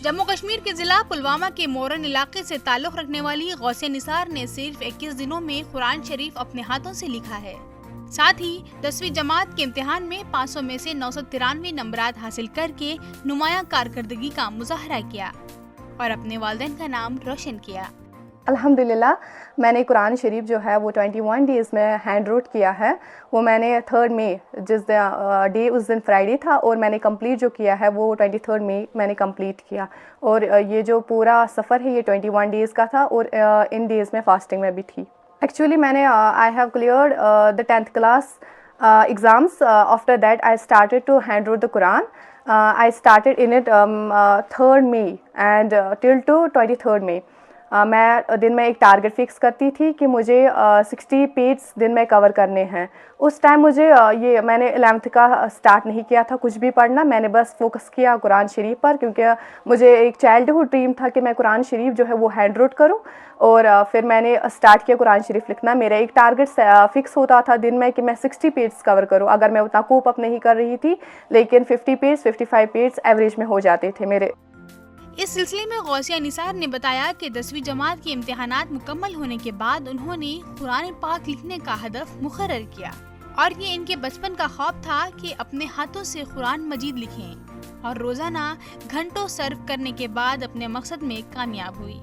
جموں کشمیر کے ضلع پلوامہ کے مورن علاقے سے تعلق رکھنے والی غوثیہ نثار نے صرف 21 دنوں میں قرآن شریف اپنے ہاتھوں سے لکھا ہے۔ ساتھ ہی 10ویں جماعت کے امتحان میں 500 میں سے 993 نمبرات حاصل کر کے نمایاں کارکردگی کا مظاہرہ کیا اور اپنے والدین کا نام روشن کیا۔ الحمدللہ میں نے قرآن شریف جو ہے وہ 21 ڈیز میں ہینڈ روٹ کیا ہے۔ وہ میں نے 3 مئی جس ڈے اس دن فرائیڈے تھا، اور میں نے کمپلیٹ جو کیا ہے وہ 23 مئی میں نے کمپلیٹ کیا۔ اور یہ جو پورا سفر ہے یہ 21 ڈیز کا تھا، اور ان ڈیز میں فاسٹنگ میں بھی تھی۔ ایکچولی میں نے I have cleared the 10th class exams. After that I started to hand wrote the Quran. I started in it 3rd May and till to 23rd May. میں دن میں ایک ٹارگیٹ فکس کرتی تھی کہ مجھے 60 پیجز دن میں کور کرنے ہیں۔ اس ٹائم مجھے میں نے 11th کا سٹارٹ نہیں کیا تھا کچھ بھی پڑھنا، میں نے بس فوکس کیا قرآن شریف پر، کیونکہ مجھے ایک چائلڈہڈ ڈریم تھا کہ میں قرآن شریف جو ہے وہ ہینڈ روٹ کروں، اور پھر میں نے سٹارٹ کیا قرآن شریف لکھنا۔ میرا ایک ٹارگیٹ فکس ہوتا تھا دن میں کہ میں 60 پیجز کور کروں، اگر میں اتنا کوپ اپ نہیں کر رہی تھی، لیکن 50 پیج 55 پیج ایوریج میں ہو جاتے تھے میرے۔ اس سلسلے میں غوثیہ نثار نے بتایا کہ 10ویں جماعت کے امتحانات مکمل ہونے کے بعد انہوں نے قرآن پاک لکھنے کا ہدف مقرر کیا، اور یہ ان کے بچپن کا خواب تھا کہ اپنے ہاتھوں سے قرآن مجید لکھیں، اور روزانہ گھنٹوں صرف کرنے کے بعد اپنے مقصد میں کامیاب ہوئی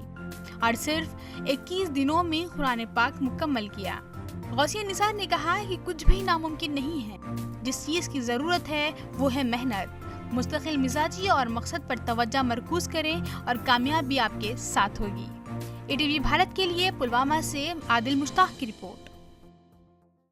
اور صرف 21 دنوں میں قرآن پاک مکمل کیا۔ غوثیہ نثار نے کہا کہ کچھ بھی ناممکن نہیں ہے، جس چیز کی ضرورت ہے وہ ہے محنت، مستقل مزاجی اور مقصد پر توجہ مرکوز کریں اور کامیابی آپ کے ساتھ ہوگی۔ ATV بھارت کے لیے پلوامہ سے عادل مشتاق کی رپورٹ۔